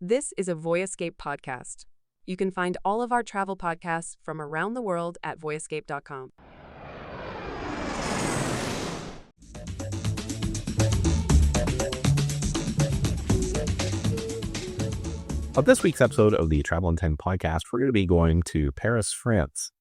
This is a Voyescape podcast. You can find all of our travel podcasts from around the world at voyescape.com. On this week's episode of the Travel in 10 podcast, we're going to be going to Paris, France.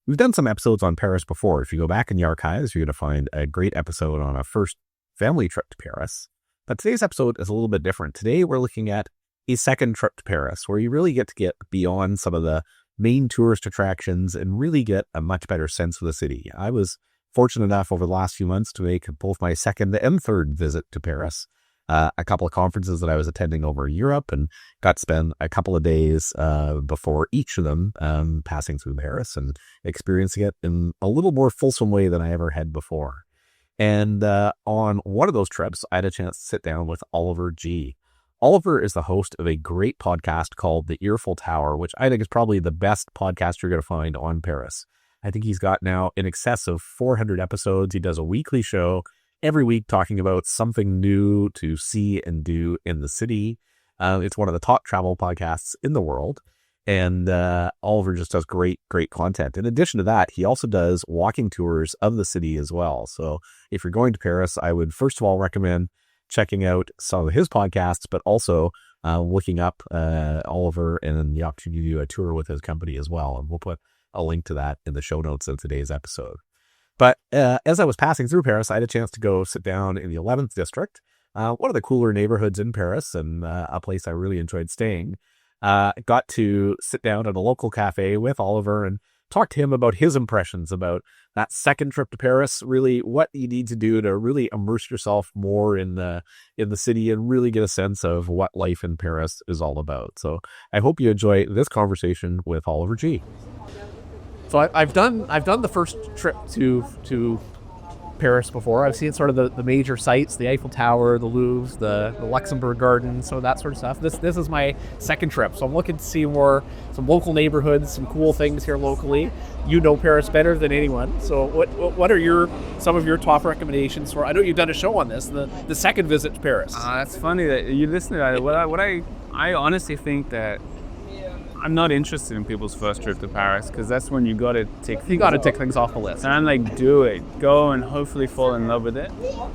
We've done some episodes on Paris before. If you go back in the archives, you're going to find a great episode on a first family trip to Paris. But today's episode is a little bit different. Today, we're looking at a second trip to Paris, where you really get to get beyond some of the main tourist attractions and really get a much better sense of the city. I was fortunate enough over the last few months to make both my second and third visit to Paris. A couple of conferences that I was attending over Europe, and got to spend a couple of days before each of them passing through Paris and experiencing it in a little more fulsome way than I ever had before. And on one of those trips, I had a chance to sit down with Oliver G. Oliver is the host of a great podcast called the Earful Tower, which I think is probably the best podcast you're going to find on Paris. I think he's got now in excess of 400 episodes. He does a weekly show every week talking about something new to see and do in the city. It's one of the top travel podcasts in the world. And Oliver just does great content. In addition to that, he also does walking tours of the city as well. So if you're going to Paris, I would first of all recommend checking out some of his podcasts, but also looking up Oliver and the opportunity to do a tour with his company as well. And we'll put a link to that in the show notes of today's episode. But as I was passing through Paris, I had a chance to go sit down in the 11th district, one of the cooler neighborhoods in Paris, and a place I really enjoyed staying. Got to sit down at a local cafe with Oliver and talk to him about his impressions about that second trip to Paris, really what you need to do to really immerse yourself more in the city and really get a sense of what life in Paris is all about. So I hope you enjoy this conversation with Oliver G. So I've done the first trip to Paris before. I've seen sort of the major sites, the Eiffel Tower, the Louvre, the Luxembourg Gardens, so that sort of stuff. This is my second trip, so I'm looking to see some local neighborhoods, some cool things here locally. You know Paris better than anyone. So what are some of your top recommendations for? I know you've done a show on this, the second visit to Paris. That's funny that you listen to that. I honestly think that I'm not interested in people's first trip to Paris, because that's when you got to tick things off the list. And I'm like, do it, go and hopefully fall in love with it.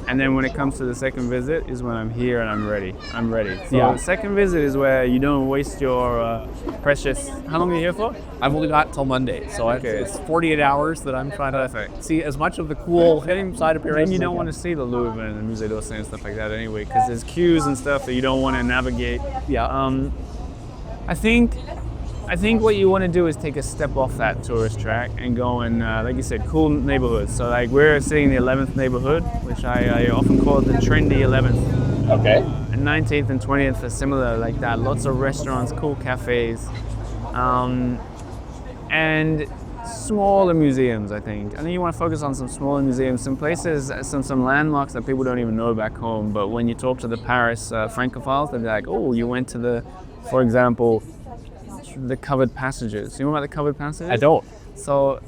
And then when it comes to the second visit is when I'm here and I'm ready. So the second visit is where you don't waste your precious. How long are you here for? I've only got till Monday, so it's 48 hours that I'm trying to see as much of the cool side of Paris. And you don't want to see the Louvre and the Musée d'Orsay and stuff like that anyway, because there's queues and stuff that you don't want to navigate. Yeah. I think what you want to do is take a step off that tourist track and go in, like you said, cool neighborhoods. So like we're sitting in the 11th neighborhood, which I often call it the trendy 11th. Okay. And 19th and 20th are similar like that. Lots of restaurants, cool cafes, and smaller museums, I think. I think you want to focus on some smaller museums, some places, some landmarks that people don't even know back home. But when you talk to the Paris Francophiles, they'll be like, oh, you went to for example, the covered passages. You know about the covered passages? I don't. So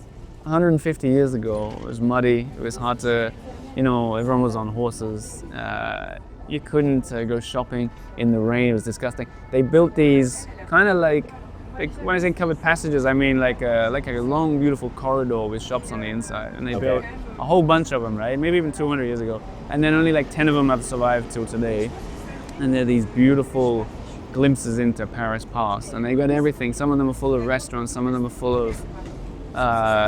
150 years ago, it was muddy. It was hard to, everyone was on horses. You couldn't go shopping in the rain. It was disgusting. They built these kind of like when I say covered passages, I mean like a long, beautiful corridor with shops on the inside. And they built a whole bunch of them, right? Maybe even 200 years ago. And then only like 10 of them have survived till today. And they're these beautiful glimpses into Paris past, and they've got everything. Some of them are full of restaurants, some of them are full of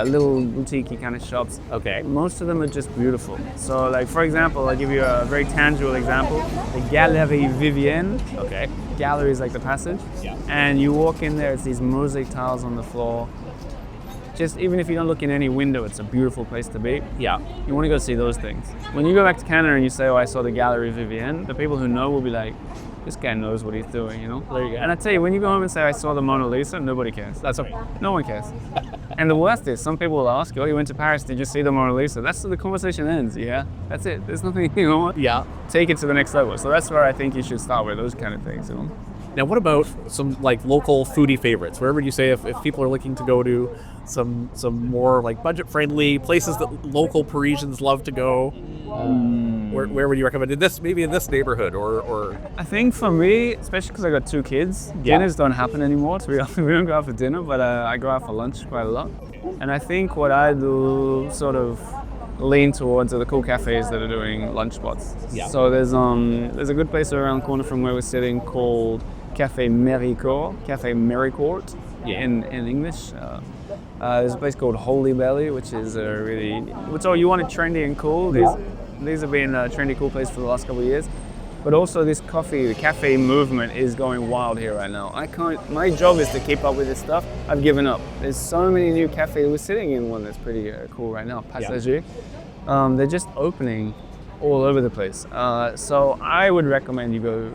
little boutique kind of shops. Okay. Most of them are just beautiful. So like, for example, I'll give you a very tangible example. The Galerie Vivienne. Okay. Gallery is like the passage. Yeah. And you walk in there, it's these mosaic tiles on the floor. Just even if you don't look in any window, it's a beautiful place to be. Yeah. You want to go see those things. When you go back to Canada and you say, oh, I saw the Galerie Vivienne, the people who know will be like, this guy knows what he's doing, There you go. And I tell you, when you go home and say, I saw the Mona Lisa, nobody cares. That's okay. No one cares. And the worst is, some people will ask you, oh, you went to Paris, did you see the Mona Lisa? That's the conversation ends, yeah? That's it. There's nothing, Yeah. Take it to the next level. So that's where I think you should start with, those kind of things, Now, what about some like local foodie favorites? Wherever you say if people are looking to go to some more like budget-friendly places that local Parisians love to go. Where would you recommend it? Maybe in this neighborhood or I think for me, especially because I got 2 kids, dinners don't happen anymore. To be honest, we don't go out for dinner, but I go out for lunch quite a lot. And I think what I do sort of lean towards are the cool cafes that are doing lunch spots. Yeah. So there's a good place around the corner from where we're sitting called Café Méricourt in English. There's a place called Holybelly, which is you want it trendy and cool. These have been a trendy, cool place for the last couple of years. But also the cafe movement is going wild here right now. My job is to keep up with this stuff. I've given up. There's so many new cafes. We're sitting in one that's pretty cool right now, Passager. They're just opening all over the place. So I would recommend you go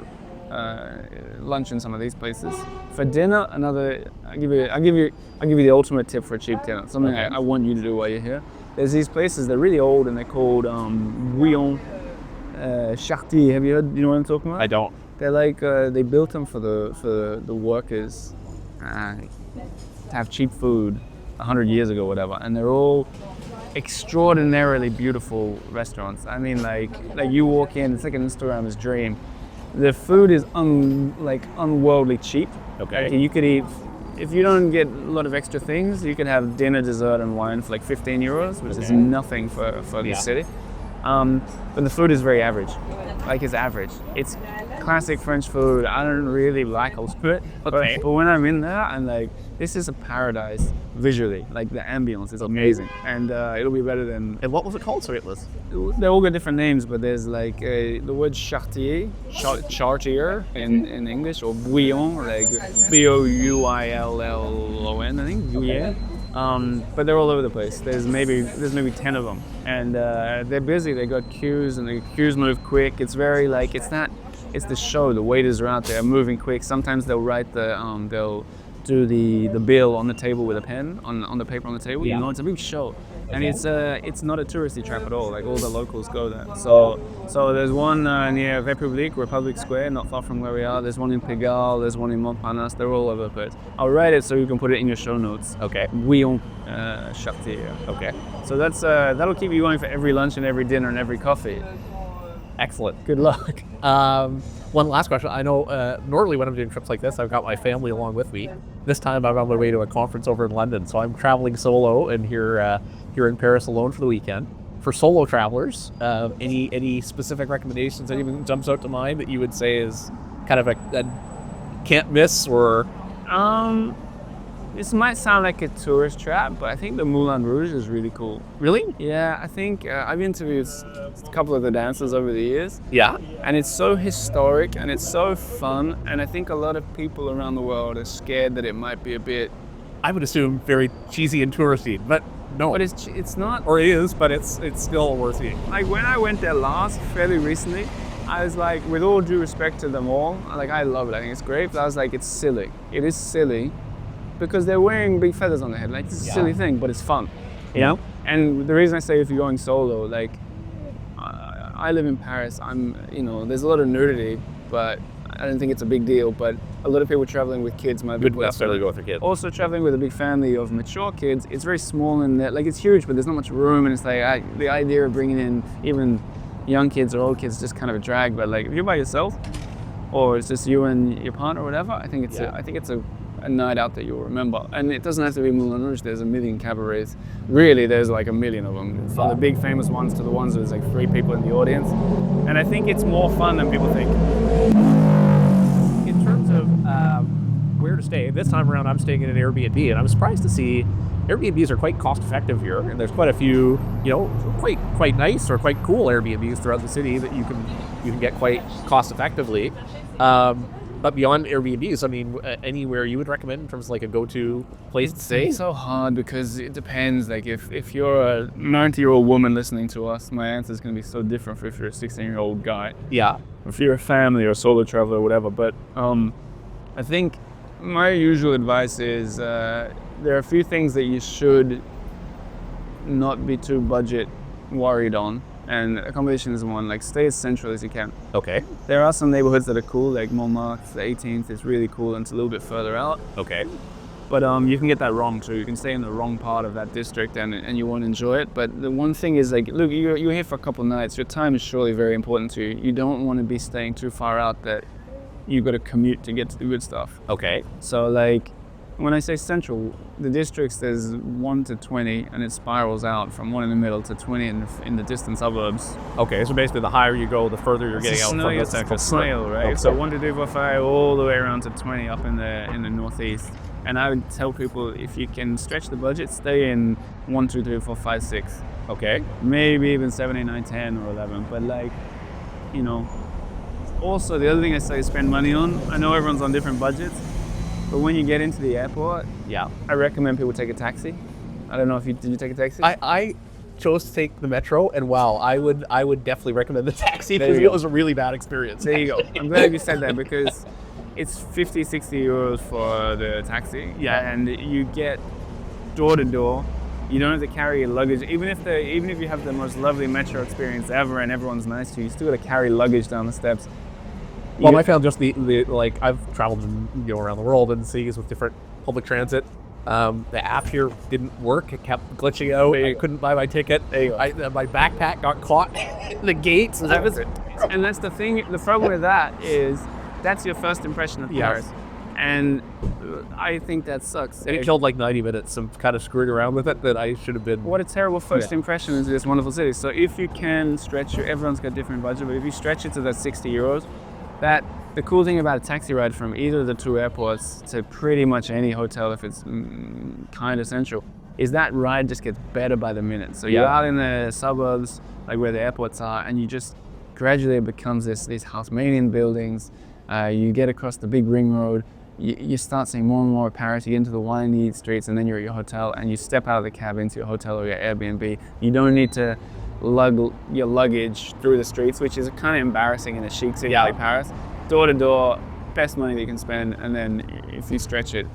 lunch in some of these places. For dinner, I'll give you the ultimate tip for a cheap dinner. Something I want you to do while you're here. There's these places, they're really old and they're called Bouillon Chartier. Have you heard? You know what I'm talking about? I don't. They're like they built them for the workers to have cheap food 100 years ago, whatever. And they're all extraordinarily beautiful restaurants. I mean, like you walk in, it's like an Instagrammer's dream. The food is unworldly cheap. Okay. Like you could eat, if you don't get a lot of extra things, you can have dinner, dessert, and wine for like 15 euros, which is nothing for the city. But the food is very average. Like it's average. It's classic French food. I don't really like all of it. But when I'm in there, I'm like, this is a paradise visually. Like the ambience is amazing. And it'll be better than... And what was it called? Sorry, They all got different names, but there's like the word Chartier in English, or Bouillon, like Bouillon, I think, Bouillon. But they're all over the place. There's maybe 10 of them, and they're busy. They got queues, and the queues move quick. It's very like it's the show. The waiters are out there moving quick. Sometimes they'll write they'll do the bill on the table with a pen on the paper on the table. You know, it's a big show. And it's not a touristy trap at all. Like all the locals go there. So there's one near Republic Square, not far from where we are. There's one in Pigalle. There's one in Montparnasse. They're all over the place. I'll write it so you can put it in your show notes. Okay. Bouillon Chartier. Okay. So that'll keep you going for every lunch and every dinner and every coffee. Excellent. Good luck. One last question. I know normally when I'm doing trips like this, I've got my family along with me. This time I'm on my way to a conference over in London, so I'm traveling solo and here in Paris alone for the weekend. For solo travelers, any specific recommendations? Anything jumps out to mind that you would say is kind of a can't miss or? This might sound like a tourist trap, but I think the Moulin Rouge is really cool. Really? Yeah, I think I've interviewed a couple of the dancers over the years. Yeah. And it's so historic and it's so fun. And I think a lot of people around the world are scared that it might be a bit... I would assume very cheesy and touristy, but no. But it's not... Or it is, but it's still worth seeing. Like when I went there fairly recently, I was like, with all due respect to them all, like I love it, I think it's great, but I was like, it's silly. It is silly. Because they're wearing big feathers on their head. Like, it's a silly thing, but it's fun. You know? And the reason I say if you're going solo, like, I live in Paris. There's a lot of nudity, but I don't think it's a big deal. But a lot of people traveling with kids might be... Wouldn't necessarily go with their kids. Also, traveling with a big family of mature kids, it's very small and like, it's huge, but there's not much room. And it's like, the idea of bringing in even young kids or old kids is just kind of a drag. But like, if you're by yourself, or it's just you and your partner or whatever, I think it's a night out that you'll remember. And it doesn't have to be Moulin Rouge. There's a million cabarets. Really, there's like a million of them. From the big famous ones to the ones where there's like 3 people in the audience. And I think it's more fun than people think. In terms of where to stay, this time around I'm staying in an Airbnb, and I'm surprised to see Airbnbs are quite cost effective here. And there's quite a few, quite nice or quite cool Airbnbs throughout the city that you can get quite cost effectively. But beyond Airbnbs, I mean, anywhere you would recommend in terms of like a go-to place to stay? It's so hard because it depends. Like if you're a 90-year-old woman listening to us, my answer is going to be so different from if you're a 16-year-old guy. Yeah. If you're a family or a solo traveler or whatever. But I think my usual advice is there are a few things that you should not be too budget worried on. And accommodation is one, like stay as central as you can. Okay. There are some neighborhoods that are cool, like Montmartre, the 18th is really cool and it's a little bit further out. Okay. But you can get that wrong too. You can stay in the wrong part of that district and you won't enjoy it. But the one thing is, like, look, you're here for a couple of nights. Your time is surely very important to you. You don't want to be staying too far out that you've got to commute to get to the good stuff. Okay. So, like, when I say central, the districts, there's 1 to 20, and it spirals out from 1 in the middle to 20 in the distant suburbs. Okay, so basically the higher you go, the further you're getting out from the It's like central a snail, right? Okay. So 1 to 2, 4, 5, all the way around to 20 up in the northeast. And I would tell people, if you can stretch the budget, stay in 1, 2, 3, 4, 5, 6. Okay. Maybe even 7, 8, 9, 10, or 11. But, like, you know. Also, the other thing I say is spend money on. I know everyone's on different budgets, but when you get into the airport, Yeah. I recommend people take a taxi. I don't know if did you take a taxi? I chose to take the metro, and wow, I would definitely recommend the taxi There because you it go. was a really bad experience. There you go. I'm glad you said that, because it's 50, 60 euros for the taxi. Yeah. And you get door to door. You don't have to carry your luggage. Even if you have the most lovely metro experience ever and everyone's nice to you, you still got to carry luggage down the steps. Well, I found just the like, I've traveled around the world in cities with different public transit. The app here didn't work. It kept glitching out. I couldn't buy my ticket. There you go. My backpack got caught in the gates. And that's the thing. The problem with that is that's your first impression of Paris. And I think that sucks. And it killed like 90 minutes of kind of screwing around with it that I should have been. What a terrible first impression into this wonderful city. So if you can stretch it, everyone's got different budget, but if you stretch it to that 60 euros, the cool thing about a taxi ride from either of the two airports to pretty much any hotel, if it's kind of central, is that ride just gets better by the minute. So you're out in the suburbs, like where the airports are, and you just gradually it becomes these Haussmannian buildings. You get across the big ring road. You start seeing more and more of Paris. You get into the windy streets, and then you're at your hotel, and you step out of the cab into your hotel or your Airbnb. You don't need to lug your luggage through the streets, which is kind of embarrassing in a chic city like Paris. Door to door, best money that you can spend, and then if you stretch it,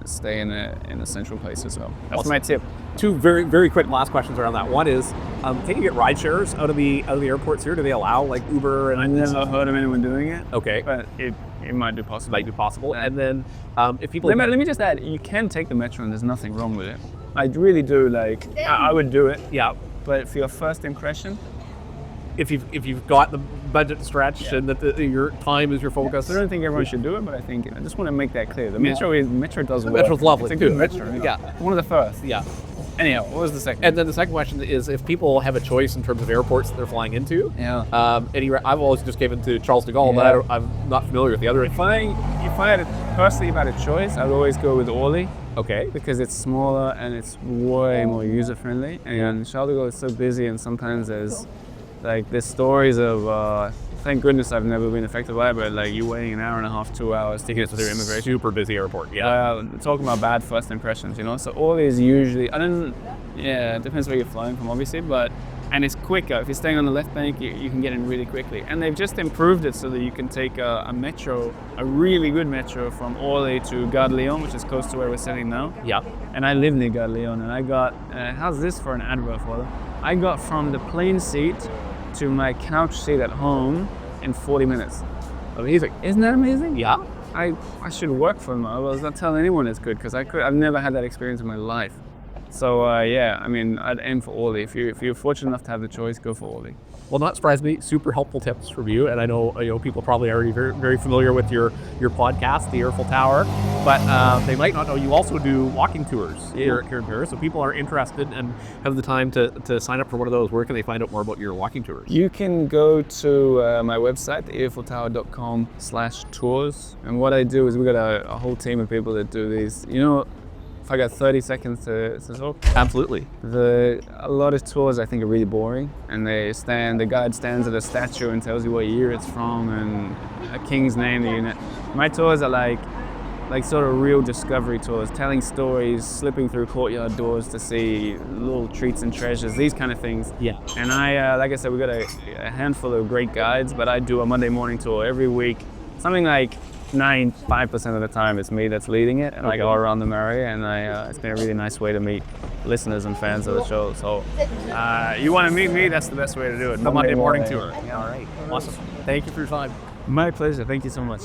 stay in a central place as well. That's my tip. Two very, very quick last questions around that. One is, can you get ride shares out of the airports here? Do they allow like Uber? And I never heard of anyone doing it. Okay, but it might be possible. Might be possible. And then if people let me just add, you can take the metro, and there's nothing wrong with it. I really do. Like, I would do it. Yeah. But for your first impression, if you've got the budget stretched and that your time is your focus. I don't think everyone should do it, but I just want to make that clear. The metro does work. Metro's lovely. It's a good too. metro. Yeah. One of the first. Yeah. Anyhow, what was the second? And then the second question is, if people have a choice in terms of airports that they're flying into. Yeah. I've always just given to Charles de Gaulle, but I'm not familiar with the other. If I had personally about a choice, I would always go with Orly. Okay. Because it's smaller and it's way more user friendly. And Charles de Gaulle is so busy, and sometimes there's stories of thank goodness I've never been affected by it, but like you waiting an hour and a half, 2 hours to get to their immigration. Super busy airport. Yeah. Talking about bad first impressions, So Orly is usually it depends where you're flying from, obviously, and it's quicker. If you're staying on the left bank, you can get in really quickly. And they've just improved it so that you can take a metro, a really good metro from Orly to Gare de Lyon, which is close to where we're sitting now. Yeah. And I live near Gare de Lyon, and I got, how's this for an advert for them? I got from the plane seat to my couch seat at home in 40 minutes. Amazing. Isn't that amazing? Yeah. I should work for them. I was not telling anyone it's good, because I've never had that experience in my life. So I'd aim for Orly. If you're fortunate enough to have the choice, go for Orly. Well, not surprisingly, super helpful tips from you, and I know people probably already very, very familiar with your podcast, the Earful Tower, but they might not know you also do walking tours here in Paris. So people are interested and have the time to sign up for one of those. Where can they find out more about your walking tours? You can go to my website, earfultower.com/tours, and what I do is we got a whole team of people that do these. If I got 30 seconds to talk. Absolutely. A lot of tours I think are really boring, and the guide stands at a statue and tells you what year it's from and a king's name. My tours are like sort of real discovery tours, telling stories, slipping through courtyard doors to see little treats and treasures, these kind of things. Yeah. And I, like I said, we got a handful of great guides, but I do a Monday morning tour every week. Something like 95% of the time it's me that's leading it, and I go around the area, and it's been a really nice way to meet listeners and fans of the show. So you want to meet me, that's the best way to do it. The Monday morning tour. Yeah. All right. Awesome. Thank you for your time. My pleasure. Thank you so much.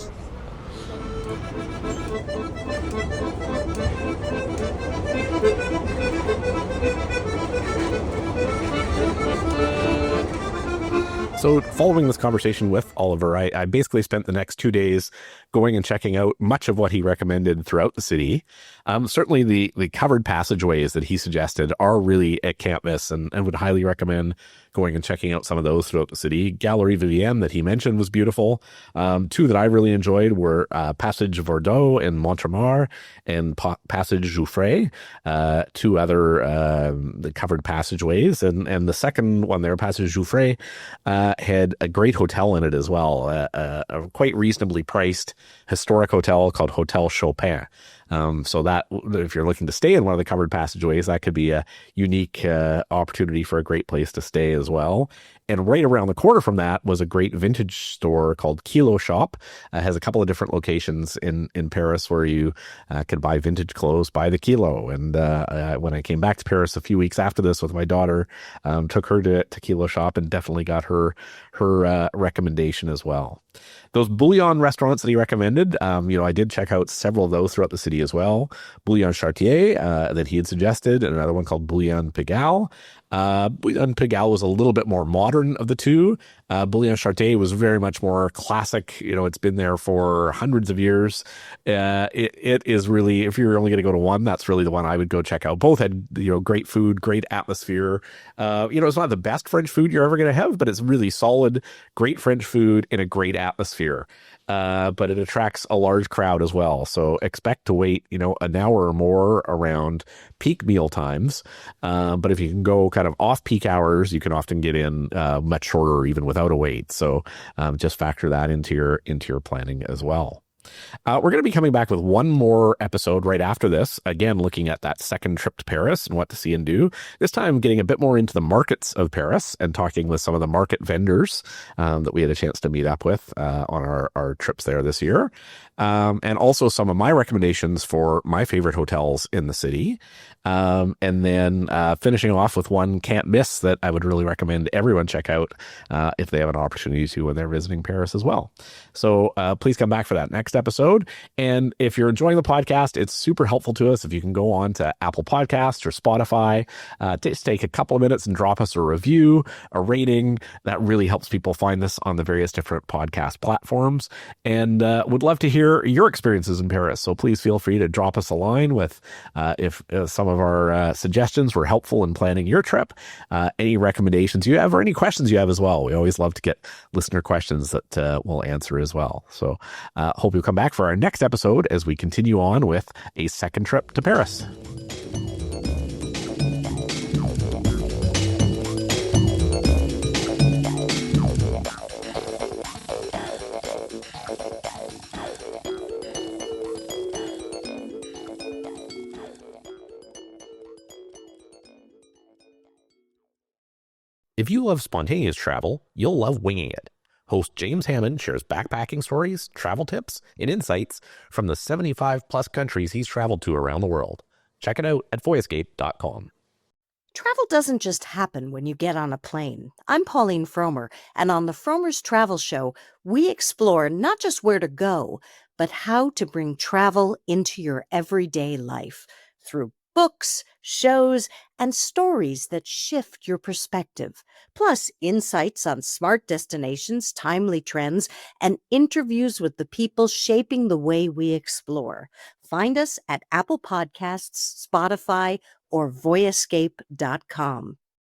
So following this conversation with Oliver, I basically spent the next 2 days going and checking out much of what he recommended throughout the city. Certainly the covered passageways that he suggested are really a can't miss, and would highly recommend going and checking out some of those throughout the city. Galerie Vivienne that he mentioned was beautiful. Two that I really enjoyed were Passage Vordeaux in Montremart and Passage Jouffroy, two other the covered passageways. And the second one there, Passage Jouffroy, had a great hotel in it as well, a quite reasonably priced historic hotel called Hotel Chopin. So that if you're looking to stay in one of the covered passageways, that could be a unique opportunity for a great place to stay as well. And right around the corner from that was a great vintage store called Kilo Shop. Has a couple of different locations in Paris where you could buy vintage clothes by the kilo. And when I came back to Paris a few weeks after this with my daughter, took her to Kilo Shop and definitely got her recommendation as well. Those Bouillon restaurants that he recommended, I did check out several of those throughout the city as well. Bouillon Chartier that he had suggested, and another one called Bouillon Pigalle. Bouillon Pigalle was a little bit more modern of the two. Bouillon Chartier was very much more classic. It's been there for hundreds of years. It is really, if you're only going to go to one, that's really the one I would go check out. Both had, great food, great atmosphere. It's not the best French food you're ever going to have, but it's really solid, great French food in a great atmosphere. But it attracts a large crowd as well. So expect to wait, an hour or more around peak meal times. But if you can go kind of off peak hours, you can often get in much shorter, even without a wait. So just factor that into your planning as well. We're going to be coming back with one more episode right after this, again, looking at that second trip to Paris and what to see and do. This time getting a bit more into the markets of Paris and talking with some of the market vendors that we had a chance to meet up with on our trips there this year. And also some of my recommendations for my favorite hotels in the city. And then finishing off with one can't miss that I would really recommend everyone check out if they have an opportunity to when they're visiting Paris as well. So please come back for that next episode. And if you're enjoying the podcast, it's super helpful to us if you can go on to Apple Podcasts or Spotify, just take a couple of minutes and drop us a review, a rating. That really helps people find this on the various different podcast platforms. And would love to hear your experiences in Paris. So please feel free to drop us a line with if some of our suggestions were helpful in planning your trip, any recommendations you have, or any questions you have as well. We always love to get listener questions that we'll answer as well. So hope you'll come back for our next episode as we continue on with a second trip to Paris. If you love spontaneous travel, you'll love Winging It. Host James Hammond shares backpacking stories, travel tips, and insights from the 75-plus countries he's traveled to around the world. Check it out at voyescape.com. Travel doesn't just happen when you get on a plane. I'm Pauline Fromer, and on the Fromer's Travel Show, we explore not just where to go, but how to bring travel into your everyday life through books, shows, and stories that shift your perspective, plus insights on smart destinations, timely trends, and interviews with the people shaping the way we explore. Find us at Apple Podcasts, Spotify, or voyescape.com.